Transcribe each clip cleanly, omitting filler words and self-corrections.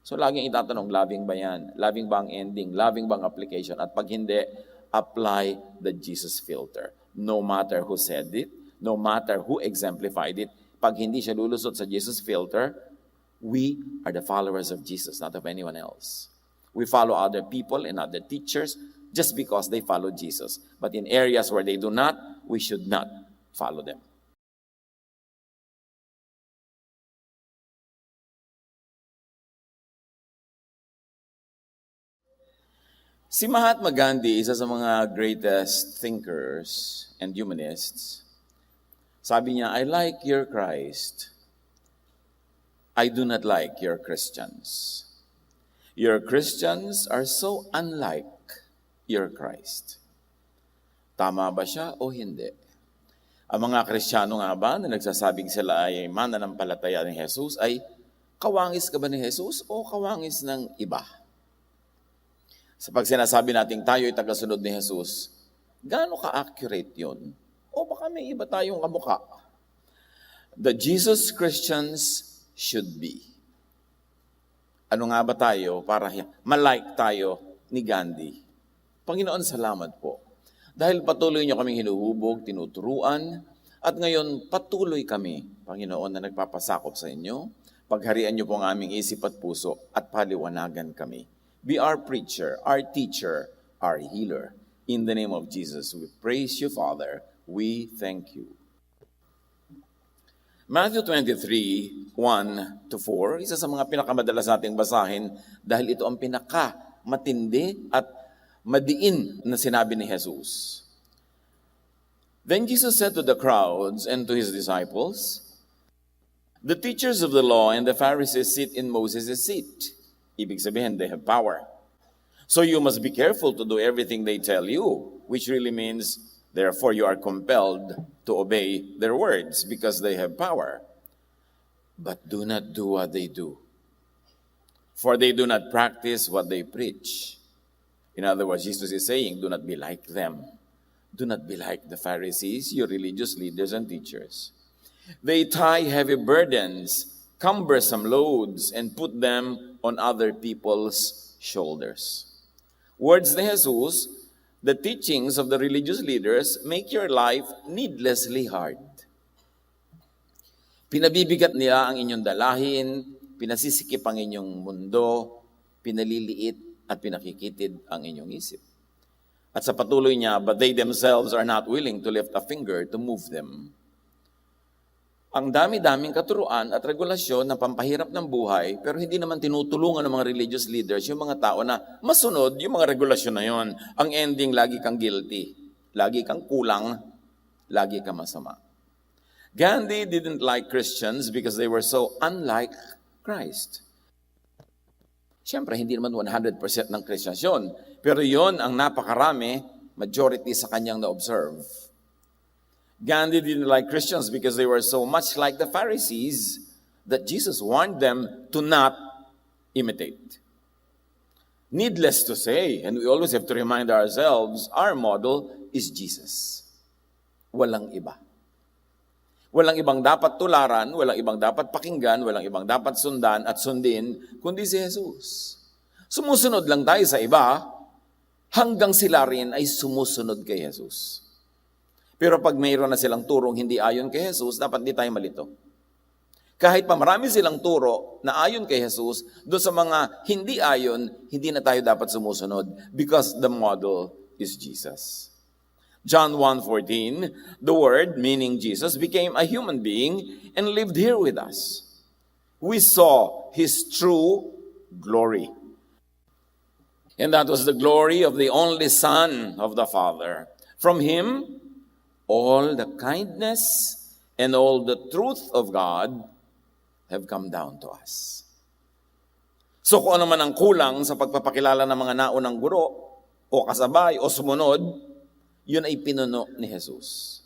So laging itatanong, loving ba yan? Loving ba ang ending? Loving ba ang application? At pag hindi, apply the Jesus filter. No matter who said it, no matter who exemplified it, pag hindi siya lulusot sa Jesus filter, we are the followers of Jesus, not of anyone else. We follow other people and other teachers just because they follow Jesus. But in areas where they do not, we should not follow them. Si Mahatma Gandhi, isa sa mga greatest thinkers and humanists, sabi niya, I like your Christ. I do not like your Christians. Your Christians are so unlike your Christ. Tama ba siya o hindi? Ang mga Kristiyano nga ba na nagsasabing sila ay mananampalataya ni Jesus ay kawangis ka ba ni Jesus o kawangis ng iba? Sa pag sinasabi natin tayo ay tagasunod ni Jesus, gaano ka-accurate yun? O baka may iba tayong kamukha? The Jesus Christians should be. Ano nga ba tayo para malike tayo ni Gandhi? Panginoon, salamat po. Dahil patuloy niyo kaming hinuhubog, tinuturuan, at ngayon patuloy kami, Panginoon, na nagpapasakop sa inyo. Pagharian niyo po ang aming isip at puso at paliwanagan kami. Be our preacher, our teacher, our healer. In the name of Jesus, we praise you, Father. We thank you. Matthew 23, 1-4, isa sa mga pinakamadalas nating basahin dahil ito ang pinakamatindi at madiin na sinabi ni Jesus. Then Jesus said to the crowds and to his disciples, the teachers of the law and the Pharisees sit in Moses' seat. Ibig sabihin, they have power. So you must be careful to do everything they tell you, which really means, therefore, you are compelled to obey their words because they have power. But do not do what they do, for they do not practice what they preach. In other words, Jesus is saying, do not be like them. Do not be like the Pharisees, your religious leaders and teachers. They tie heavy burdens, cumbersome loads, and put them on other people's shoulders. Words ni Jesus, the teachings of the religious leaders make your life needlessly hard. Pinabibigat nila ang inyong dalahin, pinasisikip ang inyong mundo, pinaliliit at pinakikitid ang inyong isip. At sa patuloy niya, but they themselves are not willing to lift a finger to move them. Ang dami-daming katuruan at regulasyon na pampahirap ng buhay, pero hindi naman tinutulungan ng mga religious leaders yung mga tao na masunod yung mga regulasyon na yon. Ang ending, lagi kang guilty, lagi kang kulang, lagi kang masama. Gandhi didn't like Christians because they were so unlike Christ. Siyempre, hindi naman 100% ng Christians yun, pero yon ang napakarami, majority sa kanyang na-observe. Gandhi didn't like Christians because they were so much like the Pharisees that Jesus warned them to not imitate. Needless to say, and we always have to remind ourselves, our model is Jesus. Walang iba. Walang ibang dapat tularan, walang ibang dapat pakinggan, walang ibang dapat sundan at sundin, kundi si Jesus. Sumusunod lang tayo sa iba, hanggang sila rin ay sumusunod kay Jesus. Pero pag mayroon na silang turong hindi ayon kay Jesus, dapat di tayo malito. Kahit pa marami silang turo na ayon kay Jesus, doon sa mga hindi ayon, hindi na tayo dapat sumusunod because the model is Jesus. John 1:14, the Word, meaning Jesus, became a human being and lived here with us. We saw His true glory. And that was the glory of the only Son of the Father. From Him, all the kindness and all the truth of God have come down to us. So kung ano man ang kulang sa pagpapakilala ng mga naunang guro o kasabay o sumunod, yun ay pinuno ni Jesus.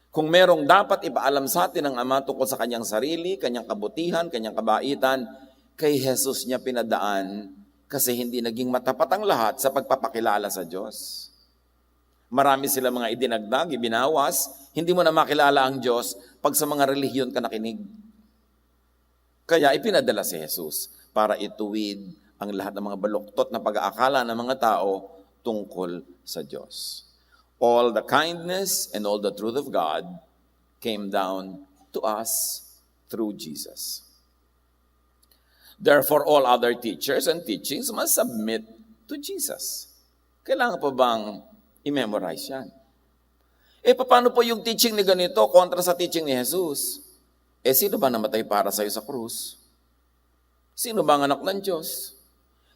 Kung merong dapat ipaalam sa atin ng Ama tungkol sa kanyang sarili, kanyang kabutihan, kanyang kabaitan, kay Jesus niya pinadaan kasi hindi naging matapat ang lahat sa pagpapakilala sa Diyos. Marami sila mga idinagdag, ibinawas, hindi mo na makilala ang Diyos pag sa mga relihiyon ka nakinig. Kaya ipinadala si Jesus para ituwid ang lahat ng mga baluktot na pag-aakala ng mga tao tungkol sa Diyos. All the kindness and all the truth of God came down to us through Jesus. Therefore, all other teachers and teachings must submit to Jesus. Kailangan pa bang i-memorize yan? Paano po yung teaching ni ganito kontra sa teaching ni Jesus? Sino ba namatay para sa'yo sa krus? Sino ba ang anak ng Diyos?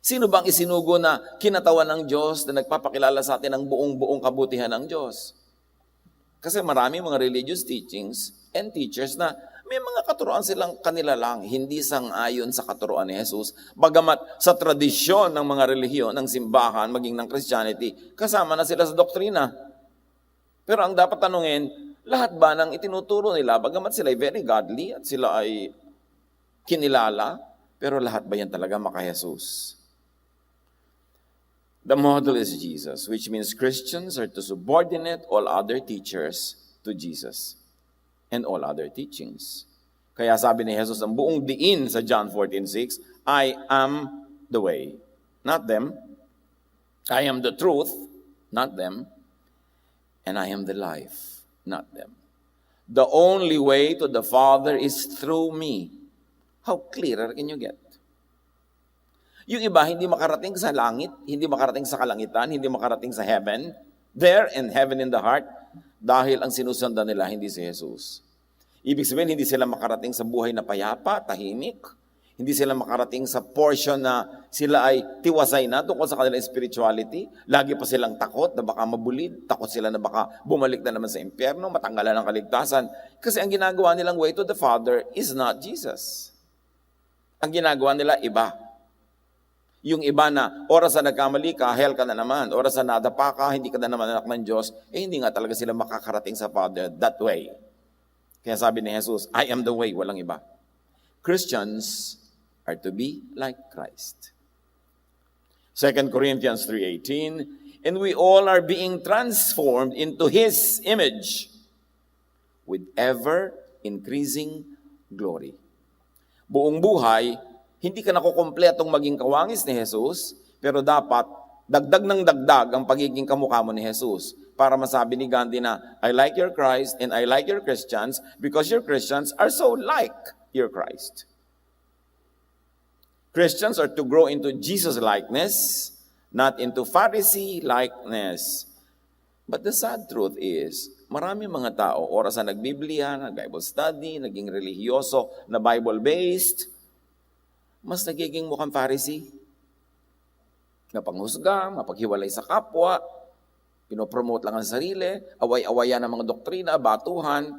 Sino bang isinugo na kinatawan ng Diyos na nagpapakilala sa atin ng buong-buong kabutihan ng Diyos? Kasi marami mga religious teachings and teachers na may mga katuruan silang kanila lang, hindi sang-ayon sa katuruan ni Jesus. Bagamat sa tradisyon ng mga relihiyon, ng simbahan, maging ng Christianity, kasama na sila sa doktrina. Pero ang dapat tanungin, lahat ba ng itinuturo nila, bagamat sila ay very godly at sila ay kinilala, pero lahat ba yan talaga maka-Jesus? The model is Jesus, which means Christians are to subordinate all other teachers to Jesus and all other teachings. Kaya sabi ni Jesus ang buong diin sa John 14:6, I am the way, not them. I am the truth, not them. And I am the life, not them. The only way to the Father is through me. How clearer can you get? Yung iba, hindi makarating sa langit, hindi makarating sa kalangitan, hindi makarating sa heaven, there and heaven in the heart, dahil ang sinusundan nila hindi si Jesus. Ibig sabihin, hindi sila makarating sa buhay na payapa, tahimik, hindi sila makarating sa portion na sila ay tiwasay na tungkol sa kanilang spirituality. Lagi pa silang takot na baka mabulid, takot sila na baka bumalik na naman sa impyerno, matanggalan ng kaligtasan. Kasi ang ginagawa nilang way to the Father is not Jesus. Ang ginagawa nila, iba. Yung iba na, oras na nagkamali ka, hell ka na naman. Oras na nadapa ka, hindi ka na naman anak ng Diyos. Hindi nga talaga sila makakarating sa Father that way. Kaya sabi ni Jesus, I am the way, walang iba. Christians are to be like Christ. 2 Corinthians 3:18, and we all are being transformed into His image with ever-increasing glory. Buong buhay, hindi ka nakukumpletong maging kawangis ni Jesus, pero dapat dagdag ng dagdag ang pagiging kamukha mo ni Jesus. Para masabi ni Gandhi na, I like your Christ and I like your Christians because your Christians are so like your Christ. Christians are to grow into Jesus likeness, not into Pharisee likeness. But the sad truth is, marami mga tao, oras na nagbiblia, nag-Bible study, naging religyoso na Bible-based, mas nagiging mukhang Pharisee. Napanghusga, mapaghiwalay sa kapwa, pinopromote lang ang sarili, away-awayan ng mga doktrina, batuhan,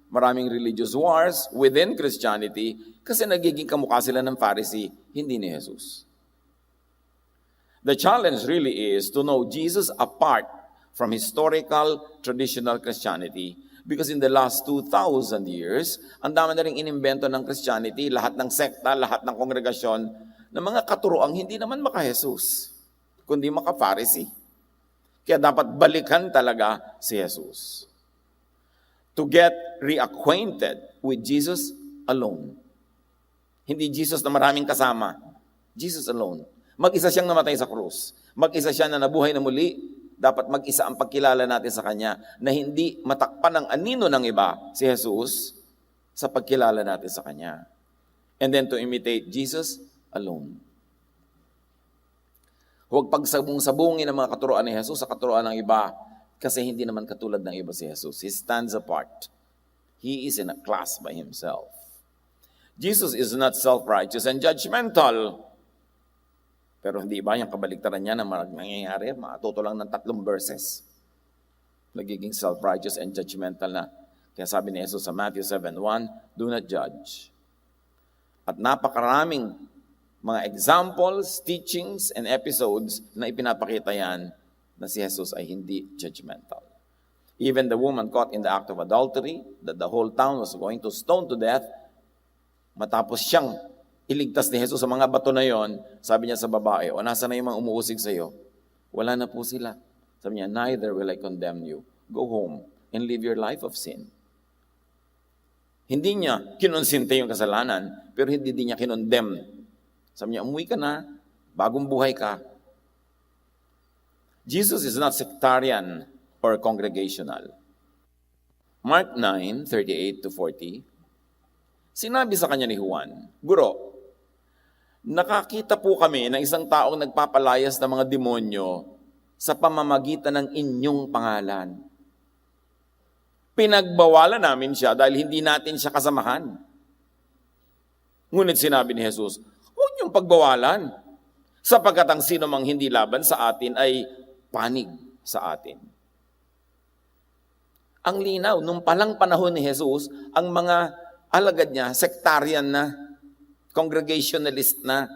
maraming religious wars within Christianity kasi nagiging kamukha sila ng Pharisee, hindi ni Jesus. The challenge really is to know Jesus apart from historical, traditional Christianity because in the last 2,000 years, ang dami na rin inimbento ng Christianity, lahat ng sekta, lahat ng kongregasyon, na mga katuroang hindi naman maka-Jesus, kundi maka-Pharisee. Kaya dapat balikan talaga si Jesus. To get reacquainted with Jesus alone. Hindi Jesus na maraming kasama. Jesus alone. Mag-isa siyang namatay sa krus. Mag-isa siya na nabuhay na muli. Dapat mag-isa ang pagkilala natin sa Kanya na hindi matakpan ng anino ng iba si Jesus sa pagkilala natin sa Kanya. And then to imitate Jesus alone. Huwag pagsabong-sabungin ang mga katuroan ni Jesus sa katuroan ng iba kasi hindi naman katulad ng iba si Jesus. He stands apart. He is in a class by Himself. Jesus is not self-righteous and judgmental. Pero hindi ba yung kabaliktaran niya na nangyayari? Matuto lang ng 3 verses. Nagiging self-righteous and judgmental na. Kaya sabi ni Jesus sa Matthew 7:1, do not judge. At napakaraming mga examples, teachings, and episodes na ipinapakita yan na si Jesus ay hindi judgmental. Even the woman caught in the act of adultery, that the whole town was going to stone to death, matapos siyang iligtas ni Jesus sa mga bato na yon, sabi niya sa babae, o nasa na yung mga umuusig sa iyo? Wala na po sila. Sabi niya, neither will I condemn you. Go home and live your life of sin. Hindi niya kinonsinte yung kasalanan, pero hindi din niya kinondemn Sabi niya, umuwi ka na, bagong buhay ka. Jesus is not sectarian or congregational. Mark 9:38-40, sinabi sa kanya ni Juan, Guro, nakakita po kami ng isang taong nagpapalayas ng mga demonyo sa pamamagitan ng inyong pangalan. Pinagbawalan namin siya dahil hindi natin siya kasamahan. Ngunit sinabi ni Jesus, huwag niyong pagbawalan, sapagkat ang sino mang hindi laban sa atin ay panig sa atin. Ang linaw, nung palang panahon ni Jesus, ang mga alagad niya, sectarian na, congregationalist na,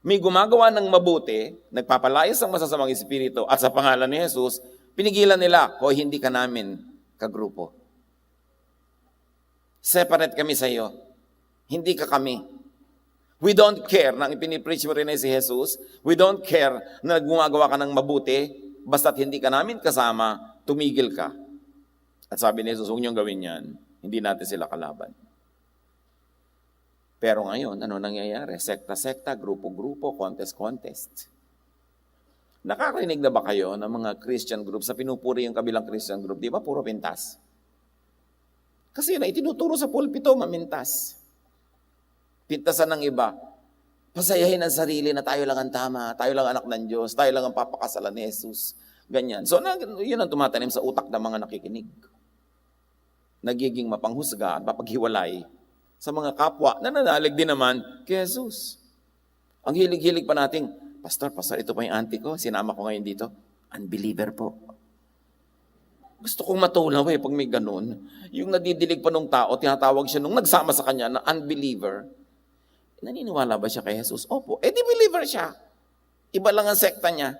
may gumagawa ng mabuti, nagpapalayas ng masasamang espiritu, at sa pangalan ni Jesus, pinigilan nila, o hindi ka namin kagrupo. Separate kami sa iyo. Hindi ka kami. We don't care na ipinipreach mo rin si Jesus. We don't care na gumagawa ka ng mabuti, basta't hindi ka namin kasama, tumigil ka. At sabi ni Jesus, huwag niyong gawin yan. Hindi natin sila kalaban. Pero ngayon, ano nangyayari? Sekta-sekta, grupo-grupo, contest-contest. Nakakarinig na ba kayo ng mga Christian group sa pinupuri yung kabilang Christian group? Di ba? Puro pintas. Kasi na itinuturo sa pulpito, mamintas. Pintasan ng iba. Pasayahin ang sarili na tayo lang ang tama, tayo lang anak ng Diyos, tayo lang ang papakasalan ni Jesus. Ganyan. So, yun ang tumatanim sa utak ng mga nakikinig. Nagiging mapanghusga at mapaghiwalay sa mga kapwa na nananalig din naman kay Jesus. Ang hilig-hilig pa nating, Pastor, ito pa yung auntie ko, sinama ko ngayon dito. Unbeliever po. Gusto kong matulaw pag may ganun. Yung nadidilig pa nung tao, tinatawag siya nung nagsama sa kanya na unbeliever. Naniniwala ba siya kay Jesus? Opo. Di believer siya. Iba lang ang sekta niya.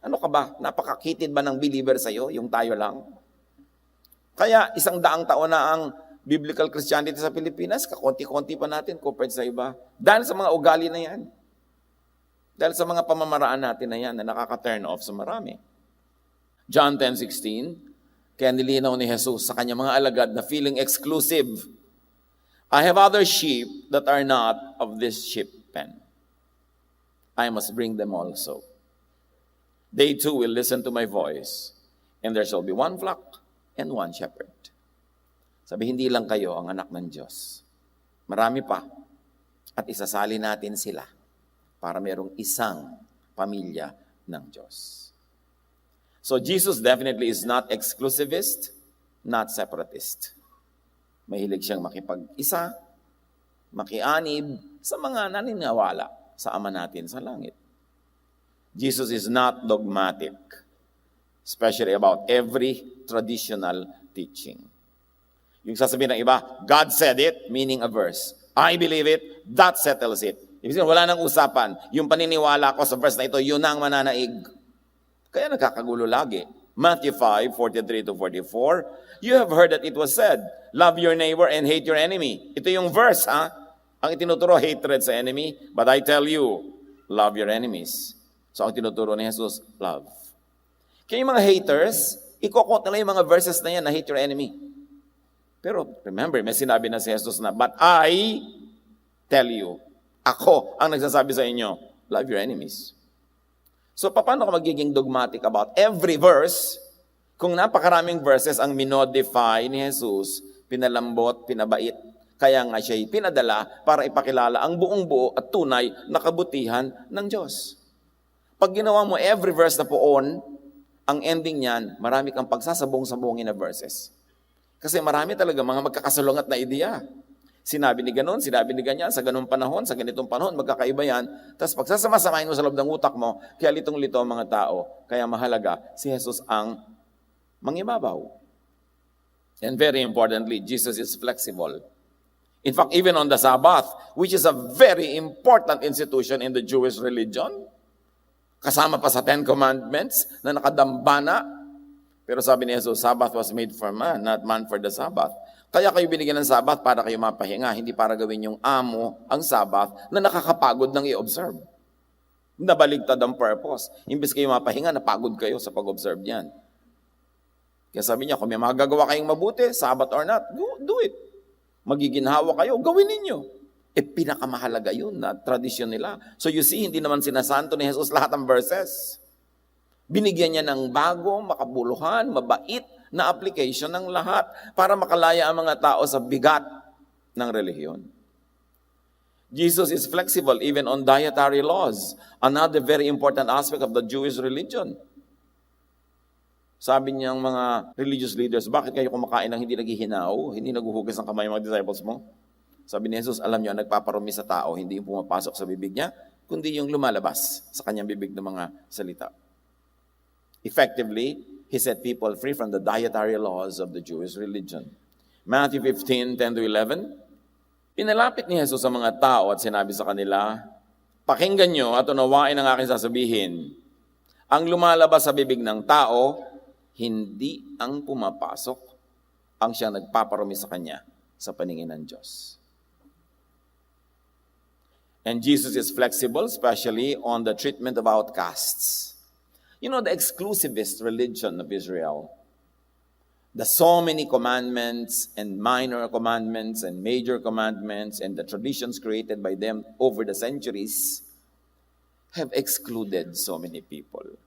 Ano ka ba? Napakakitid ba ng believer sa'yo? Yung tayo lang? Kaya 100 taon na ang biblical Christianity sa Pilipinas, kakonti-konti pa natin compared sa iba. Dahil sa mga ugali na yan. Dahil sa mga pamamaraan natin na yan na nakaka-turn off sa marami. John 10:16, kaya nilinaw ni Jesus sa kanyang mga alagad na feeling exclusive. I have other sheep that are not of this sheep pen. I must bring them also. They too will listen to my voice, and there shall be one flock and one shepherd. Sabi, hindi lang kayo ang anak ng Diyos. Marami pa. At isasali natin sila para mayroong isang pamilya ng Diyos. So Jesus definitely is not exclusivist, not separatist. Mahilig siyang makipag-isa, makianib sa mga naniniwala sa Ama natin sa langit. Jesus is not dogmatic, especially about every traditional teaching. Yung sasabihin ng iba, God said it, meaning a verse. I believe it, that settles it. Ibig sabihin, wala nang usapan. Yung paniniwala ko sa verse na ito, yun na ang mananaig. Kaya nagkakagulo lagi. Matthew 5:43-44, you have heard that it was said, love your neighbor and hate your enemy. Ito yung verse, ha? Ang itinuturo, hatred sa enemy. But I tell you, love your enemies. So ang tinuturo ni Jesus, love. Kaya yung mga haters, ikokot nila yung mga verses na yan na hate your enemy. Pero remember, may sinabi na si Jesus na, but I tell you, ako ang nagsasabi sa inyo, love your enemies. So paano ka magiging dogmatic about every verse kung napakaraming verses ang minodify ni Jesus, pinalambot, pinabait, kaya nga siya'y pinadala para ipakilala ang buong buo at tunay na kabutihan ng Diyos. Pag ginawa mo every verse na poon, ang ending niyan, marami kang pagsasabong-sabongin na verses. Kasi marami talaga mga magkakasalungat na ideya. Sinabi ni ganon, sinabi ni ganyan, sa ganung panahon, sa ganitong panahon, magkakaiba yan. Tapos pagsasama-samahin mo sa loob ng utak mo, kaya litong-lito ang mga tao. Kaya mahalaga, si Jesus ang mangibabaw. And very importantly, Jesus is flexible. In fact, even on the Sabbath, which is a very important institution in the Jewish religion, kasama pa sa 10 Commandments na nakadambana. Pero sabi ni Jesus, Sabbath was made for man, not man for the Sabbath. Kaya kayo binigyan ng Sabbath para kayo mapahinga, hindi para gawin yung amo ang Sabbath na nakakapagod ng i-observe. Nabaligtad ang purpose. Imbes kayo mapahinga, napagod kayo sa pag-observe niyan. Kaya sabi niya, kung may magagawa kayong mabuti, Sabbath or not, do it. Magiginhawa kayo, gawin ninyo. Pinakamahalaga yun na tradisyon nila. So you see, hindi naman sinasanto ni Jesus lahat ng verses. Binigyan niya ng bago, makabuluhan, mabait na application ng lahat para makalaya ang mga tao sa bigat ng relihiyon. Jesus is flexible even on dietary laws, another very important aspect of the Jewish religion. Sabi niyang mga religious leaders, bakit kayo kumakain ng hindi naghihinaw, hindi naghuhugas ng kamay mga disciples mo? Sabi ni Jesus, alam niyo, ang nagpaparumi sa tao, hindi yung pumapasok sa bibig niya, kundi yung lumalabas sa kanyang bibig ng mga salita. Effectively, he set people free from the dietary laws of the Jewish religion. Matthew 15:10-11, pinalapit ni Jesus sa mga tao at sinabi sa kanila, pakinggan niyo at unawain ang aking sasabihin. Ang lumalabas sa bibig ng tao, hindi ang pumapasok, ang siyang nagpaparumi sa kanya sa paningin ng Diyos. And Jesus is flexible, especially on the treatment of outcasts. You know, the exclusivist religion of Israel, the so many commandments and minor commandments and major commandments and the traditions created by them over the centuries have excluded so many people.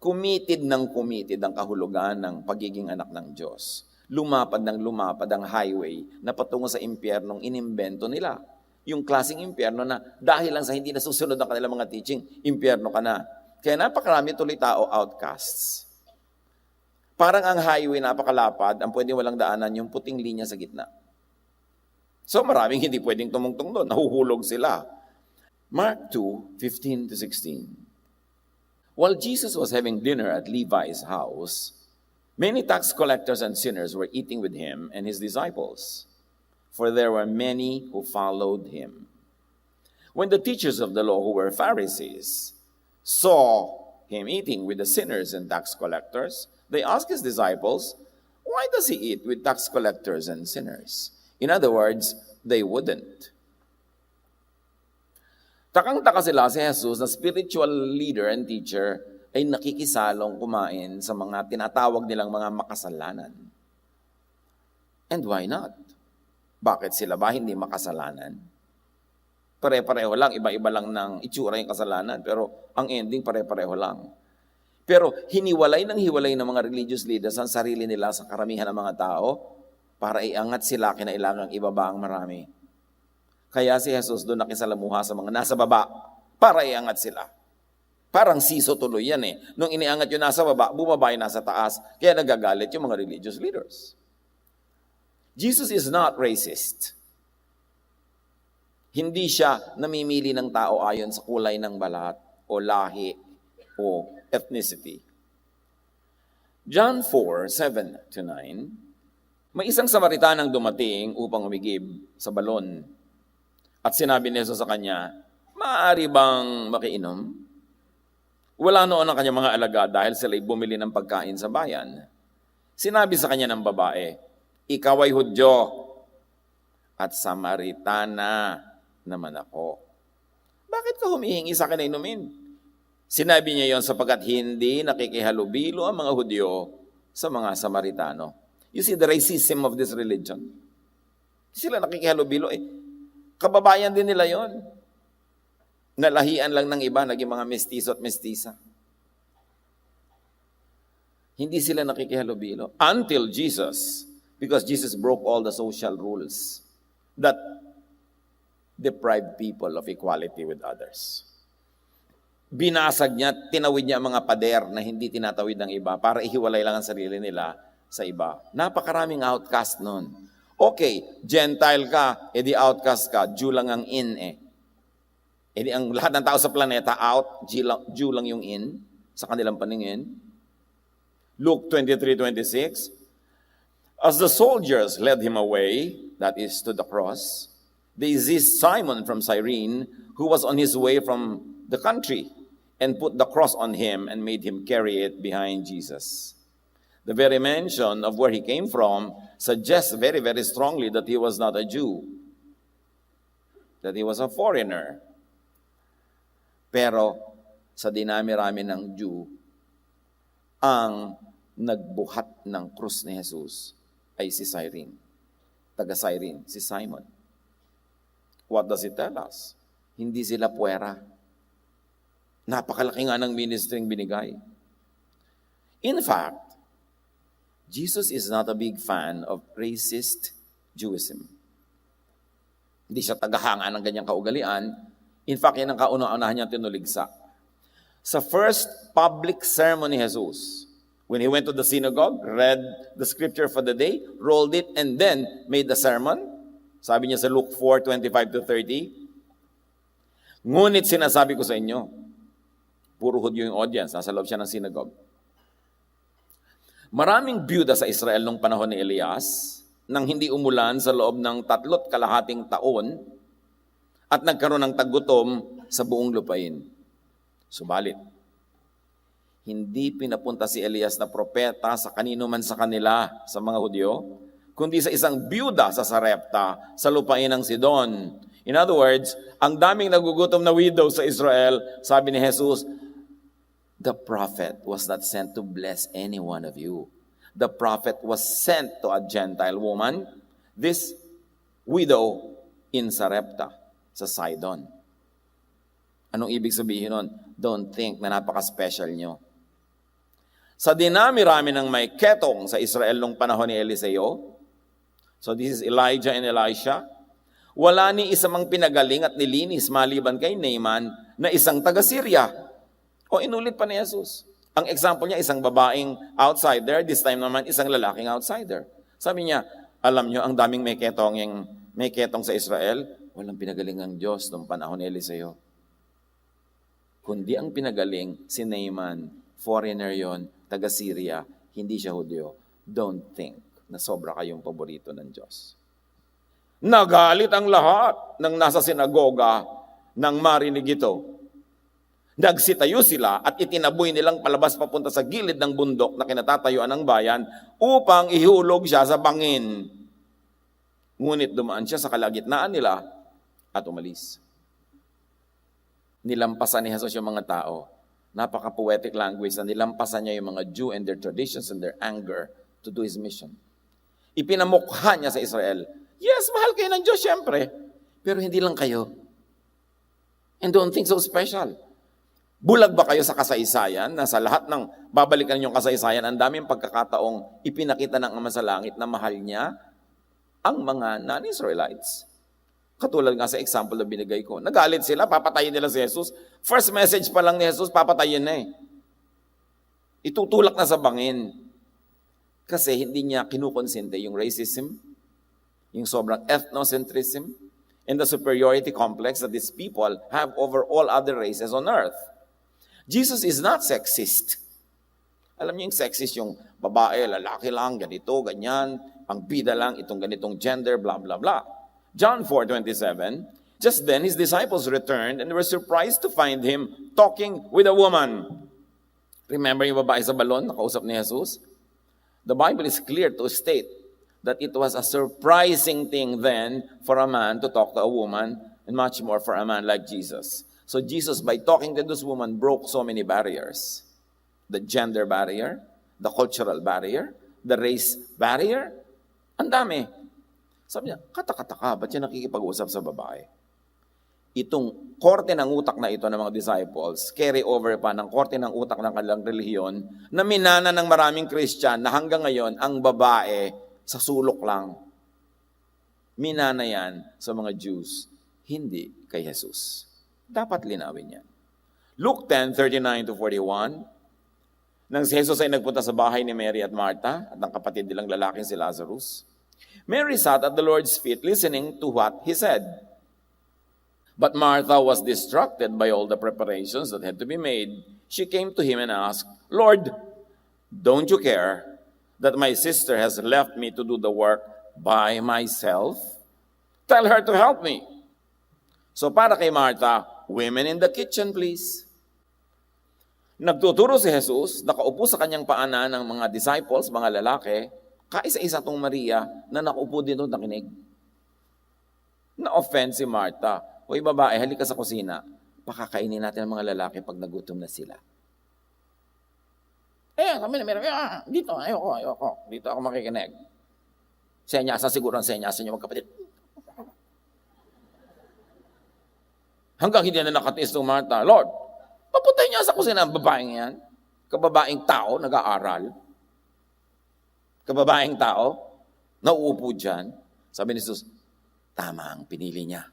Committed ang kahulugan ng pagiging anak ng Diyos. Lumapad ang highway na patungo sa impyernong inimbento nila. Yung klaseng impyerno na dahil lang sa hindi nasusunod ang kanilang mga teaching, impyerno ka na. Kaya napakarami tuloy tao outcasts. Parang ang highway napakalapad, ang pwedeng walang daanan yung puting linya sa gitna. So maraming hindi pwedeng tumungtong doon, nahuhulog sila. Mark 2:15-16. While Jesus was having dinner at Levi's house, many tax collectors and sinners were eating with him and his disciples, for there were many who followed him. When the teachers of the law, who were Pharisees, saw him eating with the sinners and tax collectors, they asked his disciples, why does he eat with tax collectors and sinners? In other words, they wouldn't. Takang-taka sila si Jesus na spiritual leader and teacher ay nakikisalong kumain sa mga tinatawag nilang mga makasalanan. And why not? Bakit sila ba hindi makasalanan? Pare-pareho lang, iba-iba lang ng itsura yung kasalanan, pero ang ending pare-pareho lang. Pero hiwalay ng mga religious leaders ang sarili nila sa karamihan ng mga tao para iangat sila, kinailangang ibaba ang marami. Kaya si Jesus doon nakisalamuha sa mga nasa baba para iangat sila. Parang siso tuloy yan eh. Nung iniangat yung nasa baba, bumaba yung nasa taas. Kaya nagagalit yung mga religious leaders. Jesus is not racist. Hindi siya namimili ng tao ayon sa kulay ng balat o lahi o ethnicity. John 4:7-9, may isang Samaritanang dumating upang umigib sa balon. At sinabi ni Jesus sa kanya, maaari bang makiinom? Wala noon ang kanyang mga alagad dahil sila'y bumili ng pagkain sa bayan. Sinabi sa kanya ng babae, ikaw ay Hudyo at Samaritana naman ako. Bakit ka humihingi sa akin na inumin? Sinabi niya yon sapagkat hindi nakikihalubilo ang mga Hudyo sa mga Samaritano. You see the racism of this religion. Sila nakikihalubilo. Kababayan din nila yon. Nalahian lang ng iba, naging mga mestizo at mestisa. Hindi sila nakikihalubilo. Until Jesus, because Jesus broke all the social rules that deprived people of equality with others. Binasag niya, tinawid niya ang mga pader na hindi tinatawid ng iba para ihiwalay lang ang sarili nila sa iba. Napakaraming outcast nun. Okay, Gentile ka, edi outcast ka, Jew lang ang in eh. Edi ang lahat ng tao sa planeta out, Jew lang yung in sa kanilang paningin. Luke 23:26, as the soldiers led him away, that is to the cross, they seized Simon from Cyrene, who was on his way from the country, and put the cross on him and made him carry it behind Jesus. The very mention of where he came from suggests very, very strongly that he was not a Jew, that he was a foreigner. Pero sa dinami-rami ng Jew, ang nagbuhat ng krus ni Jesus ay si Cyrene, taga Cyrene, si Simon. What does it tell us? Hindi sila puwera. Napakalaki nga ng ministering binigay. In fact, Jesus is not a big fan of racist Jewism. Hindi siya tagahanga ng ganyang kaugalian. In fact, yan ang kauna-unahan niya tinuligsa. Sa first public sermon ni Jesus, when he went to the synagogue, read the scripture for the day, rolled it, and then made the sermon, sabi niya sa Luke 4:25-30, ngunit sinasabi ko sa inyo, puro Hudyo yung audience, nasa loob siya ng synagogue. Maraming byuda sa Israel nung panahon ni Elias, nang hindi umulan sa loob ng 3 kalahating taon, at nagkaroon ng taggutom sa buong lupain. Subalit, hindi pinapunta si Elias na propeta sa kanino man sa kanila, sa mga Hudyo, kundi sa isang byuda sa Sarepta, sa lupain ng Sidon. In other words, ang daming nagugutom na widow sa Israel, sabi ni Jesus, the prophet was not sent to bless any one of you. The prophet was sent to a Gentile woman, this widow in Sarepta, sa Sidon. Anong ibig sabihin nun? Don't think na napaka-special nyo. Sa dinami-rami ng may ketong sa Israel nung panahon ni Eliseo, so this is Elijah and Elisha, wala ni isa mang pinagaling at nilinis maliban kay Naaman na isang taga-Syria. O inulit pa ni Jesus. Ang example niya, isang babaeng outsider, this time naman isang lalaking outsider. Sabi niya, alam nyo, ang daming may ketong sa Israel, walang pinagaling ang Diyos nung panahon ni Eliseo. Kundi ang pinagaling si Naaman, foreigner yon, taga-Syria, hindi siya Hudyo. Don't think na sobra kayong paborito ng Diyos. Nagalit ang lahat ng nasa sinagoga nang marinig ito. Nagsitayo sila at itinaboy nilang palabas papunta sa gilid ng bundok na kinatatayuan ng bayan upang ihulog siya sa bangin. Ngunit dumaan siya sa kalagitnaan nila at umalis. Nilampasan ni Jesus yung mga tao. Napaka-poetic language na nilampasan niya yung mga Jew and their traditions and their anger to do His mission. Ipinamukha niya sa Israel, yes, mahal kayo ng Diyos, syempre, pero hindi lang kayo. And don't think so special. Bulag ba kayo sa kasaysayan na sa lahat ng babalikan yung kasaysayan, ang daming pagkakataong ipinakita ng Ama sa Langit na mahal niya ang mga non-Israelites. Katulad nga sa example na binigay ko. Nagalit sila, papatayin nila si Jesus. First message pa lang ni Jesus, papatayin na eh. Itutulak na sa bangin. Kasi hindi niya kinukonsente yung racism, yung sobrang ethnocentrism, and the superiority complex that these people have over all other races on earth. Jesus is not sexist. Alam niyo yung sexist, yung babae, lalaki lang, ganito, ganyan, ang bida lang, itong ganitong gender, blah, blah, blah. John 4:27, just then his disciples returned and were surprised to find him talking with a woman. Remember yung babae sa balon, nakausap ni Jesus? The Bible is clear to state that it was a surprising thing then for a man to talk to a woman, and much more for a man like Jesus. So Jesus, by talking to this woman, broke so many barriers. The gender barrier, the cultural barrier, the race barrier. Ang dami. Sabi niya, kata-kata ba't siya nakikipag-usap sa babae? Itong korte ng utak na ito ng mga disciples, carry over pa ng korte ng utak ng kanilang relihiyon, na minana ng maraming Christian na hanggang ngayon, ang babae sa sulok lang. Minana yan sa mga Jews, hindi kay Jesus. Dapat linawin yan. Luke 10:39-41, nang si Jesus ay nagpunta sa bahay ni Mary at Martha at ng kapatid nilang lalaking si Lazarus, Mary sat at the Lord's feet listening to what He said. But Martha was distracted by all the preparations that had to be made. She came to Him and asked, Lord, don't you care that my sister has left me to do the work by myself? Tell her to help me. So para kay Martha, women in the kitchen, please. Nagtuturo si Jesus, nakaupo sa kanyang paanan ng mga disciples, mga lalaki, kaisa-isa tong Maria na nakaupo din doon nakinig. Na-offend si Martha. Hoy babae, halika sa kusina. Pakakainin natin ang mga lalaki pag nagutom na sila. Kami na meron. Dito, ayoko. Dito ako makikinig. Senyasan siguro ang senyasan niyo magkapatid. Hanggang hindi na nakatiis ng Martha, Lord, paputay niya sa kusina ang babaeng yan. Kababaeng tao, nag-aaral. Kababaeng tao, nauupo dyan. Sabi ni Jesus, tama ang pinili niya.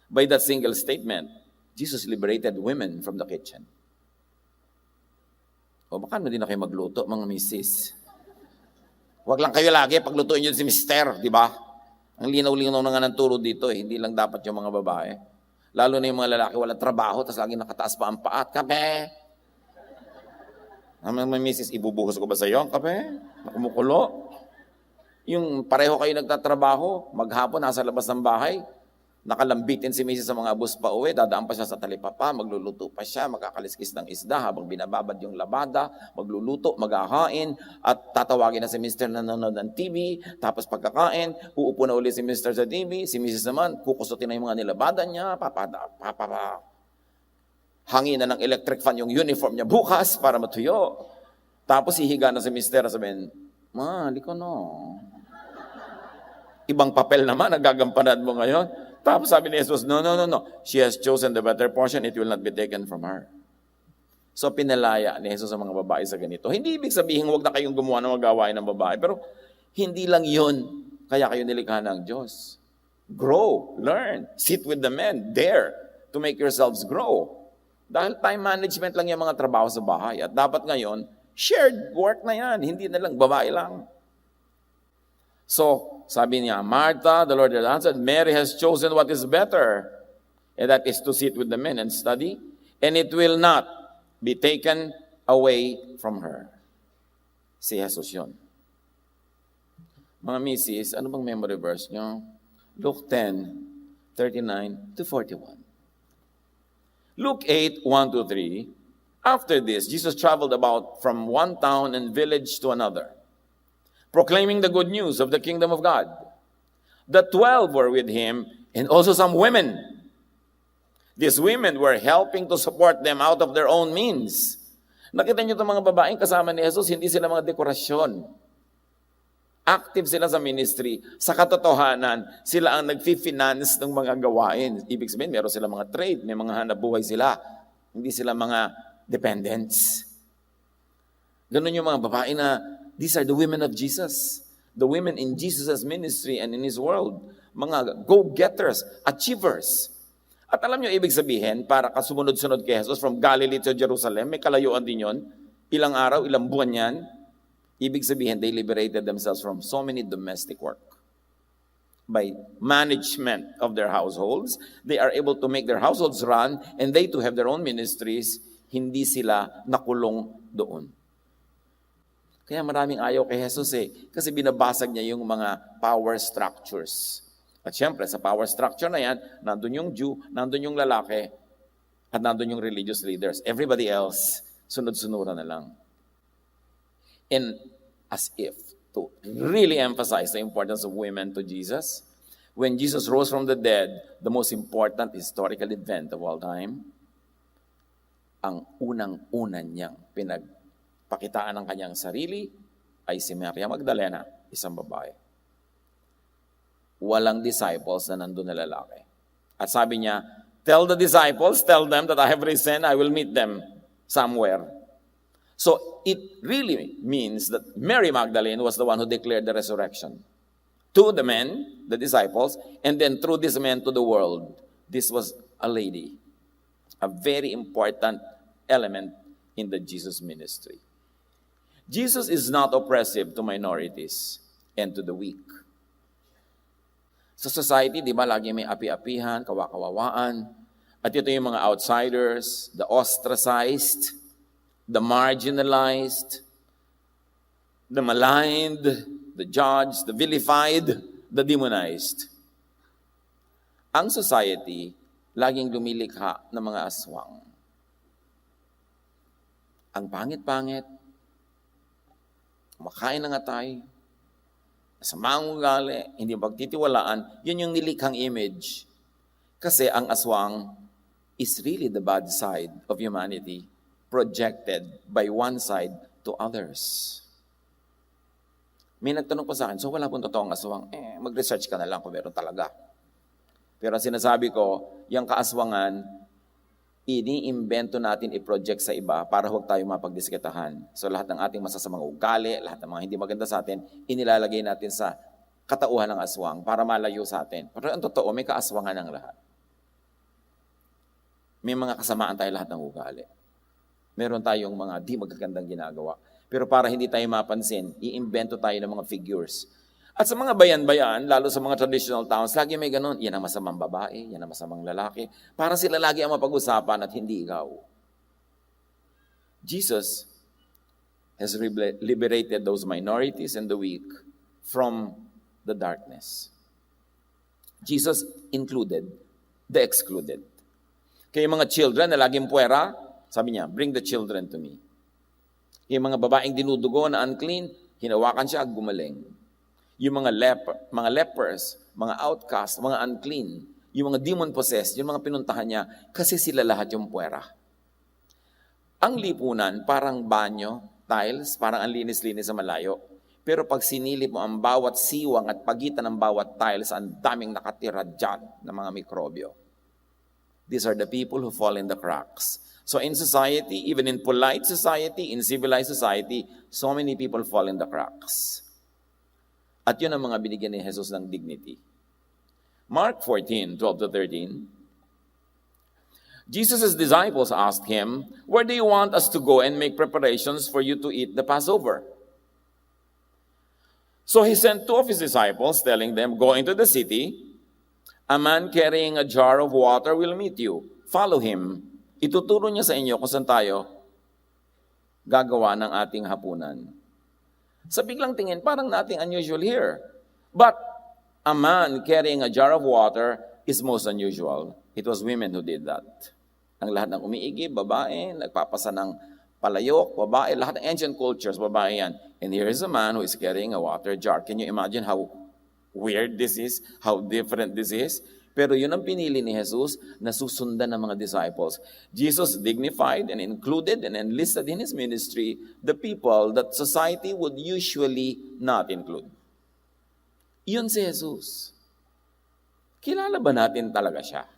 By that single statement, Jesus liberated women from the kitchen. O baka na din na kayo magluto, mga misis. Huwag lang kayo lagi paglutuin yun si mister, di ba? Ang linaw-linaw na nga ng turo dito, hindi lang dapat yung mga babae. Lalo na yung mga lalaki, walang trabaho, tapos lagi nakataas pa ang paat. Kape! Mga misis, ibubuhos ko ba sa iyo ang kape? Nakumukulo? Yung pareho kayo nagtatrabaho, maghapon, nasa labas ng bahay, nakalambitin si misis sa mga bus pa uwi, dadaan pa siya sa talipapa, magluluto pa siya, magkakaliskis ng isda habang binababad yung labada, magluluto, maghahain, at tatawagin na si mister na nanonood ng TV, tapos pagkakain, uupo na uli si mister sa TV, si misis naman, kukusutin na yung mga nilabada niya, hangin na ng electric fan yung uniform niya bukas para matuyo. Tapos hihiga na si mister, sabihin, ma, liko no. Ibang papel naman, nagagampanan mo ngayon. Tapos sabi ni Jesus, no. She has chosen the better portion, it will not be taken from her. So pinalaya ni Jesus sa mga babae sa ganito. Hindi ibig sabihin, huwag na kayong gumawa ng magawain ng babae. Pero hindi lang yun, kaya kayo nilikha ng Diyos. Grow, learn, sit with the men, dare to make yourselves grow. Dahil time management lang yung mga trabaho sa bahay. At dapat ngayon, shared work na yan, hindi na lang babae lang. So, sabi niya, Martha, the Lord has answered, Mary has chosen what is better, and that is to sit with the men and study, and it will not be taken away from her. Si Jesus yun. Mga misis, ano bang memory verse nyo? Luke 10:39 to 41. Luke 8:1-3. After this, Jesus traveled about from one town and village to another, proclaiming the good news of the kingdom of God. The 12 were with him, and also some women. These women were helping to support them out of their own means. Nakita niyo itong mga babaeng kasama ni Jesus, hindi sila mga dekorasyon. Active sila sa ministry. Sa katotohanan, sila ang nag-finance ng mga gawain. Ibig sabihin, meron sila mga trade, may mga hanap buhay sila. Hindi sila mga dependents. Ganun yung mga babae na these are the women of Jesus. The women in Jesus' ministry and in His world. Mga go-getters, achievers. At alam nyo, ibig sabihin, para kasumunod-sunod kay Jesus from Galilee to Jerusalem, may kalayuan din yun. Ilang araw, ilang buwan yan. Ibig sabihin, they liberated themselves from so many domestic work. By management of their households, they are able to make their households run and they too have their own ministries. Hindi sila nakulong doon. Kaya maraming ayaw kay Jesus kasi binabasag niya yung mga power structures. At syempre, sa power structure na yan, nandun yung Jew, nandun yung lalaki, at nandun yung religious leaders. Everybody else, sunod-sunuran na lang. And as if to really emphasize the importance of women to Jesus, when Jesus rose from the dead, the most important historical event of all time, ang unang-una niyang pinagpakitaan ng kanyang sarili ay si Maria Magdalena, isang babae. Walang disciples na nandun na lalaki. At sabi niya, tell the disciples, tell them that I have risen, I will meet them somewhere. So it really means that Mary Magdalene was the one who declared the resurrection. To the men, the disciples, and then through these men to the world. This was a lady. A very important element in the Jesus ministry. Jesus is not oppressive to minorities and to the weak. Sa society, di ba, lagi may api-apihan, kawakawawaan. At ito yung mga outsiders, the ostracized, the marginalized, the maligned, the judged, the vilified, the demonized. Ang society, laging lumilikha ng mga aswang. Ang pangit-pangit, kumakain ng atay, masamang ugali, hindi pagtitiwalaan, yun yung nilikhang image. Kasi ang aswang is really the bad side of humanity, projected by one side to others. May nagtanong pa sa akin, so wala pong totoong aswang. Mag-research ka na lang kung meron talaga. Pero ang sinasabi ko, yung kaaswangan, iniimbento natin i-project sa iba para huwag tayo mapagdiskitahan. So lahat ng ating masasamang ugali, lahat ng mga hindi maganda sa atin, inilalagay natin sa katauhan ng aswang para malayo sa atin. Pero ang totoo, may kaaswangan ng lahat. May mga kasamaan tayo lahat ng ugali. Meron tayong mga di magagandang ginagawa. Pero para hindi tayo mapansin, iimbento tayo ng mga figures. At sa mga bayan-bayan, lalo sa mga traditional towns, lagi may ganun. Yan ang masamang babae, yan ang masamang lalaki. Para sila lagi ang mapag-usapan at hindi ikaw. Jesus has liberated those minorities and the weak from the darkness. Jesus included the excluded. Kaya yung mga children na laging puwera, sabi niya, bring the children to me. Yung mga babaeng dinudugo na unclean, hinawakan siya, gumaling. Yung mga lepers, mga outcast, mga unclean, yung mga demon-possessed, yung mga pinuntahan niya, kasi sila lahat yung puwera. Ang lipunan, parang banyo, tiles, parang ang linis-linis sa malayo. Pero pag sinilip mo ang bawat siwang at pagitan ng bawat tiles, ang daming nakatira dyan ng mga mikrobyo. These are the people who fall in the cracks. So in society, even in polite society, in civilized society, so many people fall in the cracks. At yun ang mga binigyan ni Jesus ng dignity. Mark 14:12-13, Jesus' disciples asked him, "Where do you want us to go and make preparations for you to eat the Passover?" So he sent two of his disciples, telling them, "Go into the city. A man carrying a jar of water will meet you. Follow him. Ituturo niya sa inyo kung saan tayo gagawa ng ating hapunan." Sa biglang tingin, parang nothing unusual here. But a man carrying a jar of water is most unusual. It was women who did that. Ang lahat ng umiigib, babae, nagpapasa ng palayok, babae, lahat ng ancient cultures, babae yan. And here is a man who is carrying a water jar. Can you imagine how weird this is? How different this is? Pero yun ang pinili ni Jesus na susundan ng mga disciples. Jesus dignified and included and enlisted in his ministry the people that society would usually not include. Yun si Jesus. Kilala ba natin talaga siya?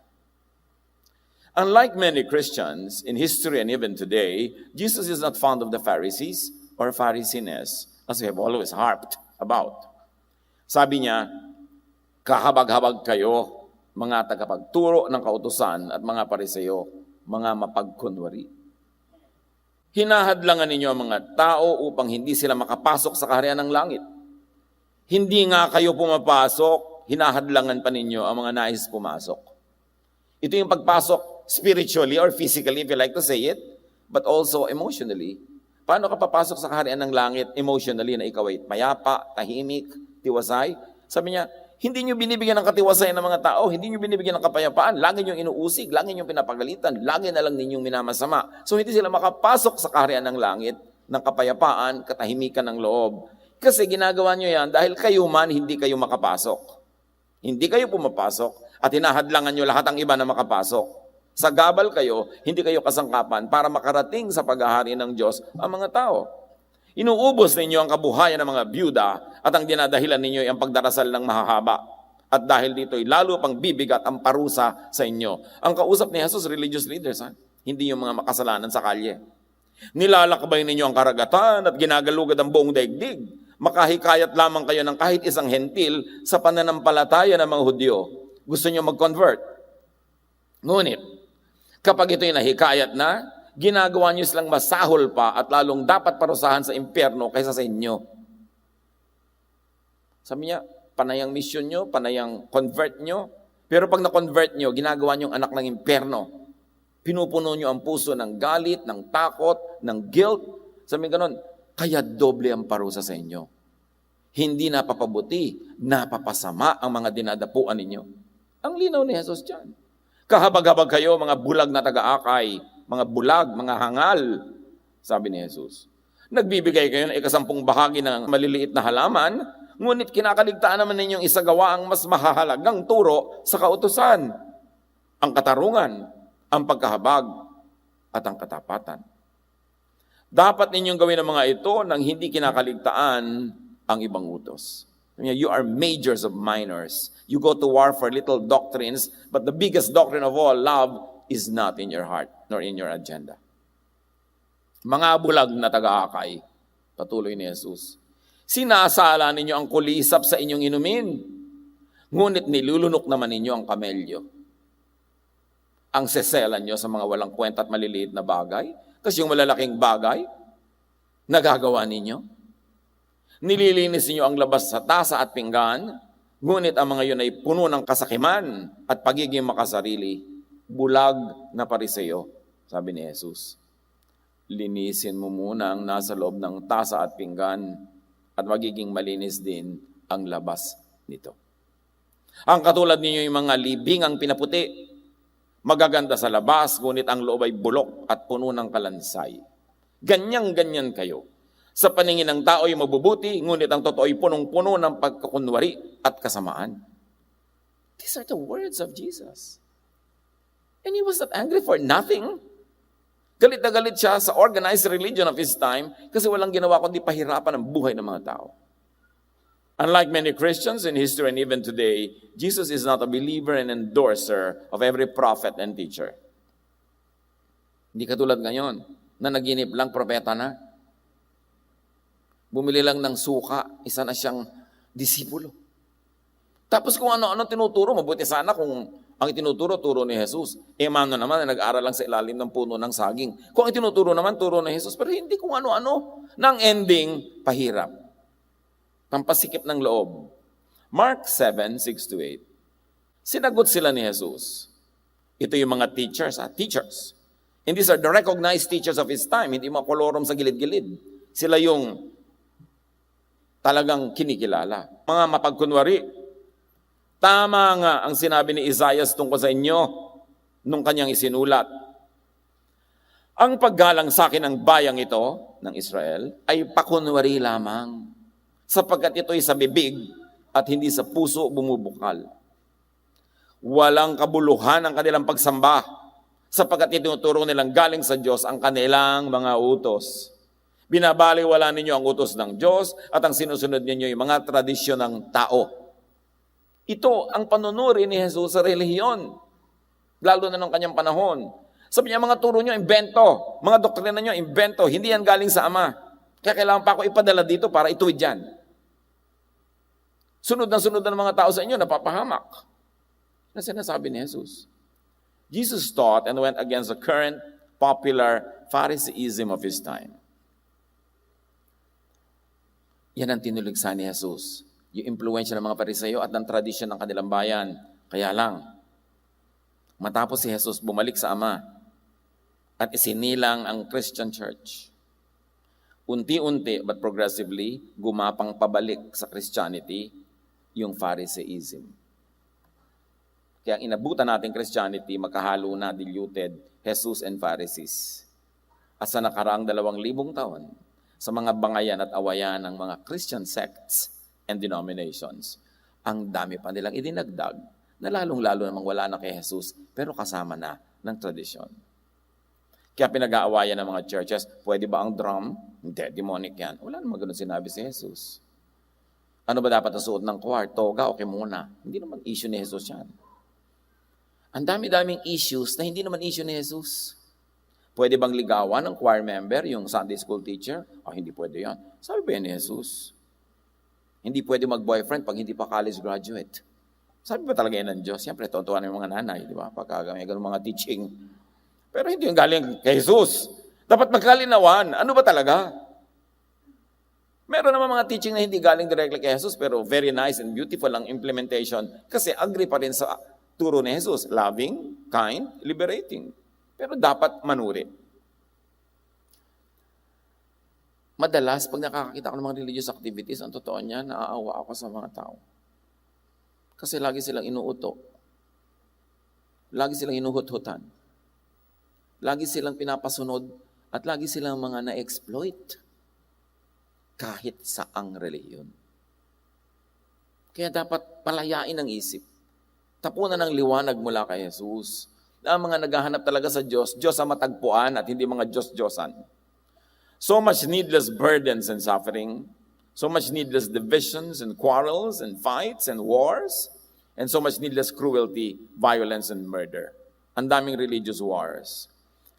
Unlike many Christians in history and even today, Jesus is not fond of the Pharisees or Pharisees, as we have always harped about. Sabi niya, kahabag-habag kayo, mga tagapagturo ng kautusan at mga Pariseo, mga mapagkunwari. Hinahadlangan ninyo ang mga tao upang hindi sila makapasok sa kaharian ng langit. Hindi nga kayo pumapasok, hinahadlangan pa ninyo ang mga nais pumasok. Ito yung pagpasok spiritually or physically, if you like to say it, but also emotionally. Paano ka papasok sa kaharian ng langit emotionally na ikaw ay mayapa, tahimik, tiwasay? Sabi niya, hindi nyo binibigyan ng katiwasayan ng mga tao, hindi nyo binibigyan ng kapayapaan, lagi nyo inuusig, lagi nyo pinapagalitan, lagi na lang ninyong minamasama. So hindi sila makapasok sa kaharian ng langit ng kapayapaan, katahimikan ng loob. Kasi ginagawa nyo yan dahil kayo man hindi kayo makapasok. Hindi kayo pumapasok at hinahadlangan nyo lahat ang iba na makapasok. Sa gabal kayo, hindi kayo kasangkapan para makarating sa paghahari ng Diyos ang mga tao. Inuubos ninyo ang kabuhayan ng mga byuda at ang dinadahilan ninyo ay ang pagdarasal ng mahahaba. At dahil dito'y lalo pang bibigat ang parusa sa inyo. Ang kausap ni Jesus, religious leaders, hindi yung mga makasalanan sa kalye. Nilalakbay ninyo ang karagatan at ginagalugad ang buong daigdig. Makahikayat lamang kayo ng kahit isang hentil sa pananampalataya ng mga Hudyo. Gusto nyo mag-convert. Ngunit, kapag ito'y nahikayat na, ginagawa nyo silang masahol pa at lalong dapat parusahan sa impyerno kaysa sa inyo. Sabi niya, panayang mission nyo, panayang convert nyo, pero pag na-convert nyo, ginagawa nyo ang anak ng impyerno. Pinupuno nyo ang puso ng galit, ng takot, ng guilt. Sabi ganon, kaya doble ang parusa sa inyo. Hindi napapabuti, napapasama ang mga dinadapuan ninyo. Ang linaw ni Jesus dyan. Kahabag-habag kayo, mga bulag na taga-akay, mga bulag, mga hangal, sabi ni Jesus. Nagbibigay kayo ng 10 bahagi ng maliliit na halaman, ngunit kinakaligtaan naman ninyong isagawa ang mas mahahalagang turo sa kautusan, ang katarungan, ang pagkahabag, at ang katapatan. Dapat ninyong gawin ang mga ito nang hindi kinakaligtaan ang ibang utos. You are majors of minors. You go to war for little doctrines, but the biggest doctrine of all, love, is not in your heart nor in your agenda. Mga bulag na taga-akay, patuloy ni Jesus, sinasala ninyo ang kulisap sa inyong inumin, ngunit nilulunok naman ninyo ang kamelyo. Ang seselan nyo sa mga walang kwenta at maliliit na bagay, tapos yung malalaking bagay, nagagawa ninyo. Nililinis ninyo ang labas sa tasa at pinggan, ngunit ang mga yun ay puno ng kasakiman at pagiging makasarili, bulag na pariseo, sabi ni Jesus. Linisin mo muna ang nasa loob ng tasa at pinggan at magiging malinis din ang labas nito. Ang katulad ninyo yung mga libing ang pinaputi, magaganda sa labas, ngunit ang loob ay bulok at puno ng kalansay. Ganyan-ganyan kayo. Sa paningin ng tao ay mabubuti, ngunit ang totoo ay punong-puno ng pagkakunwari at kasamaan. These are the words of Jesus. And he was not angry for nothing. Galit na galit siya sa organized religion of his time kasi walang ginawa kundi pahirapan ang buhay ng mga tao. Unlike many Christians in history and even today, Jesus is not a believer and endorser of every prophet and teacher. Hindi katulad ngayon na naginip lang propeta na. Bumili lang ng suka, isa na siyang disipulo. Tapos kung ano-ano tinuturo, mabuti sana kung ang itinuturo ni Jesus. Mano naman na nag-aral lang sa ilalim ng puno ng saging. Kung ang itinuturo naman, turo ni Jesus. Pero hindi kung ano-ano. Nang ending, pahirap. Pampasikip ng loob. Mark 7:6-8. Sinagot sila ni Jesus. Ito yung mga teachers. Teachers. And these are the recognized teachers of his time. Hindi mga kolorom sa gilid-gilid. Sila yung talagang kinikilala. Mga mapagkunwari. Tama nga ang sinabi ni Isaiah tungkol sa inyo nung kanyang isinulat. Ang paggalang sa akin ng bayang ito, ng Israel, ay pakunwari lamang, sapagkat ito'y sa bibig at hindi sa puso bumubukal. Walang kabuluhan ang kanilang pagsamba, sapagkat itinuturo nilang galing sa Diyos ang kanilang mga utos. Binabaliwala ninyo ang utos ng Diyos at ang sinusunod ninyo yung mga tradisyon ng tao. Ito ang panunuri ni Jesus sa relihiyon, lalo na nung kanyang panahon. Sabi niya, mga turo nyo, imbento. Mga doktrina nyo, imbento. Hindi yan galing sa Ama. Kaya kailangan pa ako ipadala dito para ituwid yan. Sunod ng mga tao sa inyo, napapahamak. Na sinasabi ni Jesus. Jesus taught and went against the current popular Phariseeism of his time. Yan ang tinuligsa ni Jesus. Yung impluensya ng mga Pariseo at ng tradisyon ng kanilang bayan. Kaya lang, matapos si Jesus bumalik sa Ama at isinilang ang Christian Church, unti-unti but progressively, gumapang pabalik sa Christianity yung Phariseeism. Kaya ang inabutan natin Christianity, magkahalo na, diluted, Jesus and Pharisees. At sa nakaraang 2,000 taon, sa mga bangayan at awayan ng mga Christian sects and denominations, ang dami pa nilang idinagdag na lalong-lalo namang wala na kay Jesus, pero kasama na ng tradisyon. Kaya pinag-aawayan ng mga churches, pwede ba ang drum? Hindi, demonic yan. Wala naman ganun sinabi si Jesus. Ano ba dapat ang suot ng choir? Toga o kimona? Hindi naman issue ni Jesus yan. Ang dami-daming issues na hindi naman issue ni Jesus. Pwede bang ligawan ng choir member, yung Sunday school teacher? Hindi pwede yan. Sabi ba yan ni Jesus? Hindi pwede mag-boyfriend pag hindi pa college graduate. Sabi ba talaga yan ng Diyos? Siyempre, tontuan ng mga nanay, di ba? Pagka may ganun mga teaching. Pero hindi yung galing kay Jesus. Dapat magkalinawan. Ano ba talaga? Meron naman mga teaching na hindi galing directly kay Jesus, pero very nice and beautiful ang implementation kasi agree pa rin sa turo ni Jesus. Loving, kind, liberating. Pero dapat manuri. Madalas, pag nakakakita ko ng mga religious activities, ang totoo niya, naaawa ako sa mga tao. Kasi lagi silang inuuto. Lagi silang inuhut-hutan. Lagi silang pinapasunod at lagi silang mga na-exploit kahit saang relihiyon. Kaya dapat palayain ang isip. Tapunan ng liwanag mula kay Jesus. Na ang mga naghahanap talaga sa Diyos, Diyos ang matagpuan at hindi mga Diyos-Diyosan. So much needless burdens and suffering, So much needless divisions and quarrels and fights and wars. And so much needless cruelty, violence, and murder. Ang daming religious wars.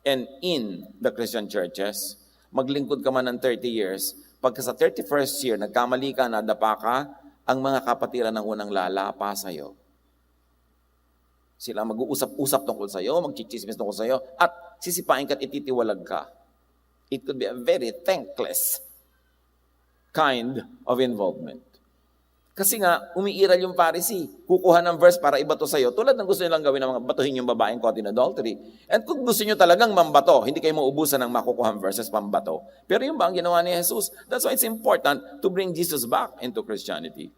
And in the Christian churches, maglingkod ka man ng 30 years, pagka sa 31st year, nagkamali ka, nadapa ka, ang mga kapatiran ng unang lalapa sa'yo. Sila mag-uusap-usap tungkol sa'yo, magchichismis tungkol sa'yo, at sisipain ka at ititiwalag ka. It could be a very thankless kind of involvement. Kasi nga, umiiral yung Pharisee. Kukuha ng verse para ibato sa'yo. Tulad ng gusto nilang gawin ng mga batuhin yung babaeng caught in adultery. And kung gusto nyo talagang mambato, hindi kayo maubusan ng makukuha verses pambato. Pero yung ba ang ginawa ni Jesus? That's why it's important to bring Jesus back into Christianity.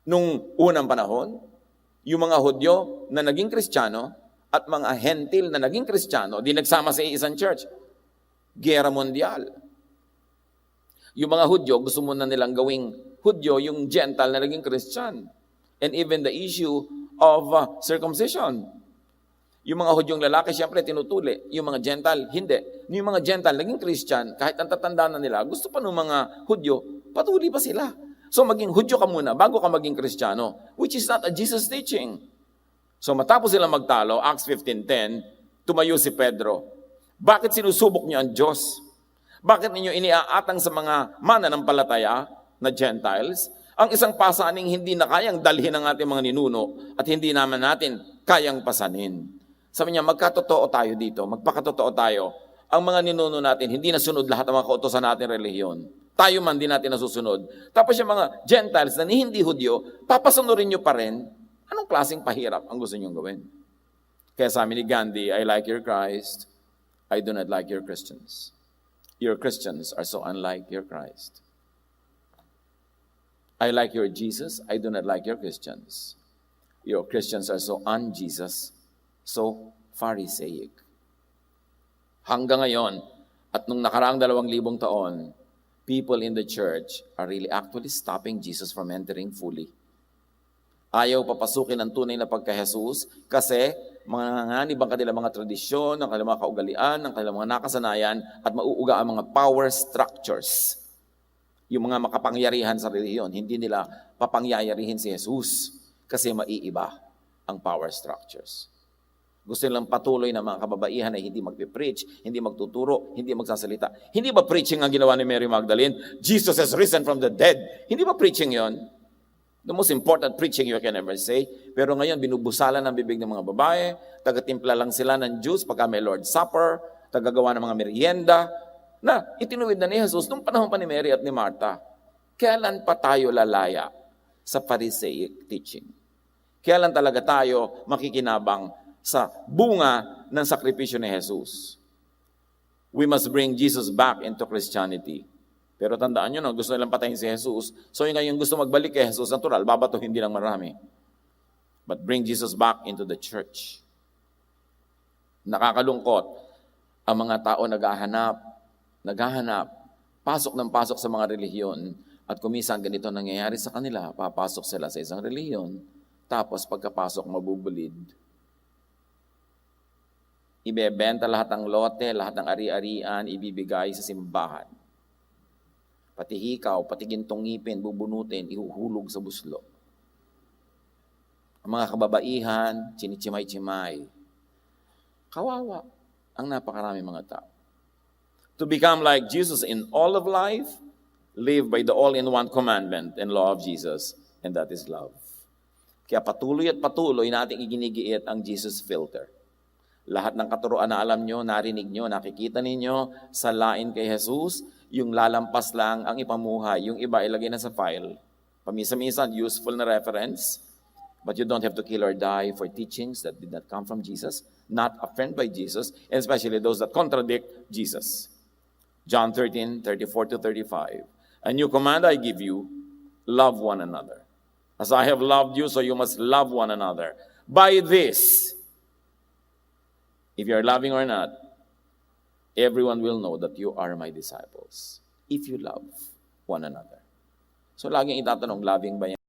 Nung unang panahon, yung mga Hudyo na naging Kristiyano at mga Hentil na naging Kristiyano, di nagsama sa isang church. Giyera Mundial. Yung mga Hudyo, gusto mo na nilang gawing Hudyo, yung Gentile na naging Christian. And even the issue of circumcision. Yung mga Hudyong lalaki, siyempre, tinutuli. Yung mga Gentile, hindi. Yung mga Gentile, naging Christian, kahit ang tatanda na nila, gusto pa ng mga Hudyo, patuli pa sila. So maging Hudyo ka muna bago ka maging Kristiyano, which is not a Jesus teaching. So matapos sila magtalo, Acts 15:10, tumayo si Pedro. Bakit sinusubok niyo ang Diyos? Bakit ninyo iniaatang sa mga mananampalataya na Gentiles ang isang pasaning hindi na kayang dalhin ng ating mga ninuno at hindi naman natin kayang pasanin? Sabi niya, magkatotoo tayo dito, magpakatotoo tayo. Ang mga ninuno natin, hindi nasunod lahat ng mga kautosan natin relihiyon. Tayo man din natin nasusunod. Tapos yung mga Gentiles na hindi Hudyo, papasunurin nyo pa rin. Anong klaseng pahirap ang gusto nyong gawin? Kaya sabi ni Gandhi, I like your Christ, I do not like your Christians. Your Christians are so unlike your Christ. I like your Jesus, I do not like your Christians. Your Christians are so un-Jesus, so Pharisaic. Hanggang ngayon, at nung nakaraang 2,000 taon, people in the church are really actually stopping Jesus from entering fully. Ayaw papasukin ang tunay na pagka-Jesus kasi manganganib ang kanilang mga tradisyon, ang kanilang mga kaugalian, ang kanilang mga nakasanayan, at mauuga ang mga power structures. Yung mga makapangyarihan sa relihiyon, hindi nila papangyayarihin si Jesus kasi maiiba ang power structures. Gusto nilang patuloy na mga kababaihan na hindi magpipreach, hindi magtuturo, hindi magsasalita. Hindi ba preaching ang ginawa ni Mary Magdalene? Jesus has risen from the dead. Hindi ba preaching yon? The most important preaching you can ever say. Pero ngayon, binubusalan ang bibig ng mga babae, tagatimpla lang sila ng juice pagka may Lord's Supper, tagagawa ng mga merienda, na itinuwid na ni Jesus nung panahon pa ni Mary at ni Martha. Kailan pa tayo lalaya sa Pharisaic teaching? Kailan talaga tayo makikinabang sa bunga ng sakripisyo ni Jesus? We must bring Jesus back into Christianity. Pero tandaan nyo, no, gusto nilang patayin si Jesus. So yung ngayon gusto magbalik kay Jesus, natural, babatuhin din ng marami. But bring Jesus back into the church. Nakakalungkot, ang mga tao naghahanap, pasok ng pasok sa mga relihiyon, at kuminsan ganito nangyayari sa kanila, papasok sila sa isang relihiyon, tapos pagkapasok mabubulid. Ibebenta lahat ng lote, lahat ng ari-arian, ibibigay sa simbahan. Pati hikaw, pati gintong ngipin, bubunutin, ihuhulog sa buslo. Ang mga kababaihan, chinichimay-chimay. Kawawa ang napakarami mga tao. To become like Jesus in all of life, live by the all-in-one commandment and law of Jesus, and that is love. Kaya patuloy at patuloy nating iginigiit ang Jesus filter. Lahat ng katuruan na alam nyo, narinig nyo, nakikita ninyo, salain kay Jesus, yung lalampas lang ang ipamuhay, yung iba ilagay na sa file. Pamisa-minsan, useful na reference, but you don't have to kill or die for teachings that did not come from Jesus, not affirmed by Jesus, and especially those that contradict Jesus. John 13:34-35. A new command I give you, love one another. As I have loved you, so you must love one another. By this, if you are loving or not, everyone will know that you are my disciples if you love one another. So laging itatanong, loving ba yan?